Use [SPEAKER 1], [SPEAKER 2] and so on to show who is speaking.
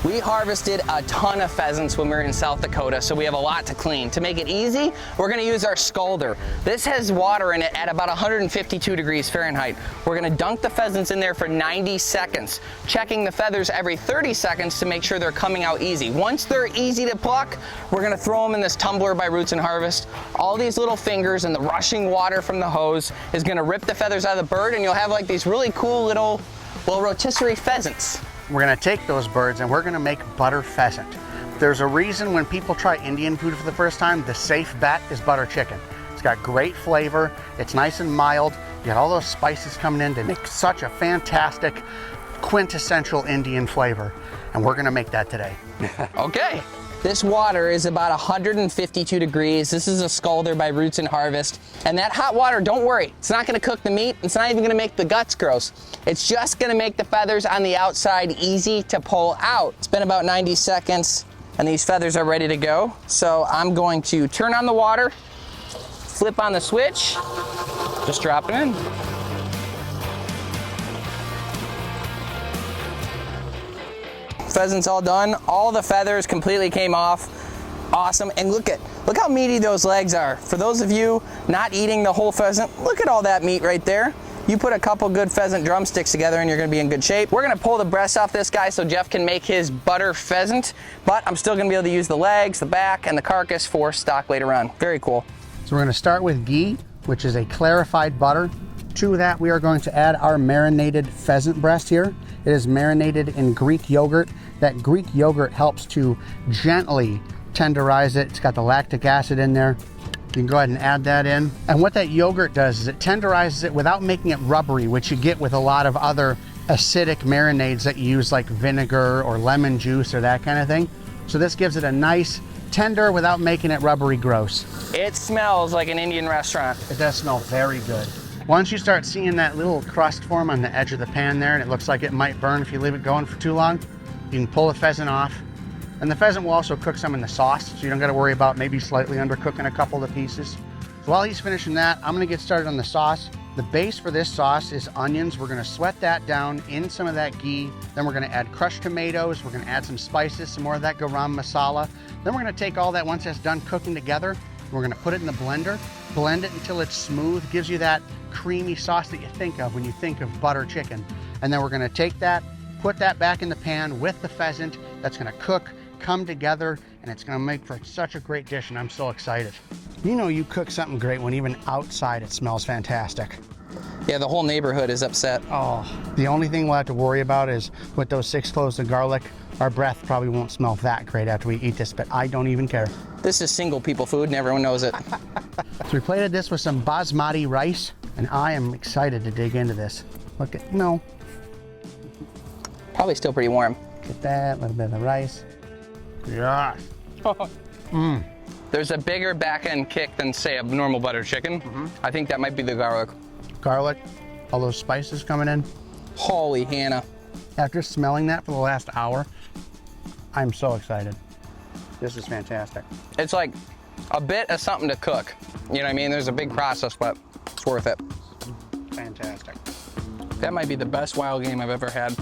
[SPEAKER 1] We harvested a ton of pheasants when we were in South Dakota, so we have a lot to clean. To make it easy, we're gonna use our scalder. This has water in it at about 152 degrees Fahrenheit. We're gonna dunk the pheasants in there for 90 seconds, checking the feathers every 30 seconds to make sure they're coming out easy. Once they're easy to pluck, we're gonna throw them in this tumbler by Roots and Harvest. All these little fingers and the rushing water from the hose is gonna rip the feathers out of the bird, and you'll have like these really cool little, well, rotisserie pheasants.
[SPEAKER 2] We're gonna take those birds and we're gonna make butter pheasant. There's a reason when people try Indian food for the first time, the safe bet is butter chicken. It's got great flavor, it's nice and mild, you got all those spices coming in to make such a fantastic, quintessential Indian flavor. And we're gonna make that today.
[SPEAKER 1] Okay. This water is about 152 degrees. This is a scalder by Roots and Harvest. And that hot water, don't worry, it's not gonna cook the meat. It's not even gonna make the guts gross. It's just gonna make the feathers on the outside easy to pull out. It's been about 90 seconds and these feathers are ready to go. So I'm going to turn on the water, flip on the switch, just drop it in. Pheasants all done. All the feathers completely came off. Awesome. And look how meaty those legs are. For those of you not eating the whole pheasant, look at all that meat right there. You put a couple good pheasant drumsticks together and you're gonna be in good shape. We're gonna pull the breast off this guy so Jeff can make his butter pheasant, but I'm still gonna be able to use the legs, the back, and the carcass for stock later on. Very cool.
[SPEAKER 2] So we're gonna start with ghee, which is a clarified butter. To that, we are going to add our marinated pheasant breast here. It is marinated in Greek yogurt. That Greek yogurt helps to gently tenderize it. It's got the lactic acid in there. You can go ahead and add that in. And what that yogurt does is it tenderizes it without making it rubbery, which you get with a lot of other acidic marinades that you use, like vinegar or lemon juice or that kind of thing. So this gives it a nice tender without making it rubbery gross.
[SPEAKER 1] It smells like an Indian restaurant.
[SPEAKER 2] It does smell very good. Once you start seeing that little crust form on the edge of the pan there, and it looks like it might burn if you leave it going for too long, you can pull the pheasant off. And the pheasant will also cook some in the sauce, so you don't got to worry about maybe slightly undercooking a couple of the pieces. So while he's finishing that, I'm going to get started on the sauce. The base for this sauce is onions. We're going to sweat that down in some of that ghee. Then we're going to add crushed tomatoes. We're going to add some spices, some more of that garam masala. Then we're going to take all that once that's done cooking together. We're going to put it in the blender, blend it until it's smooth, gives you that creamy sauce that you think of when you think of butter chicken. And then we're going to take that, put that back in the pan with the pheasant. That's going to cook, come together, and it's going to make for such a great dish, and I'm so excited. You know you cook something great when even outside it smells fantastic.
[SPEAKER 1] Yeah, the whole neighborhood is upset.
[SPEAKER 2] Oh, the only thing we'll have to worry about is with those 6 cloves of garlic, our breath probably won't smell that great after we eat this, but I don't even care.
[SPEAKER 1] This is single people food and everyone knows it.
[SPEAKER 2] So we plated this with some basmati rice, and I am excited to dig into this. Look at, no.
[SPEAKER 1] Probably still pretty warm.
[SPEAKER 2] Get that, a little bit of the rice. Yeah.
[SPEAKER 1] There's a bigger back end kick than, say, a normal butter chicken. I think that might be the garlic.
[SPEAKER 2] Garlic, all those spices coming in.
[SPEAKER 1] Holy Hannah.
[SPEAKER 2] After smelling that for the last hour, I'm so excited. This is fantastic.
[SPEAKER 1] It's like a bit of something to cook. You know what I mean? There's a big process, but it's worth it.
[SPEAKER 2] Fantastic.
[SPEAKER 1] That might be the best wild game I've ever had.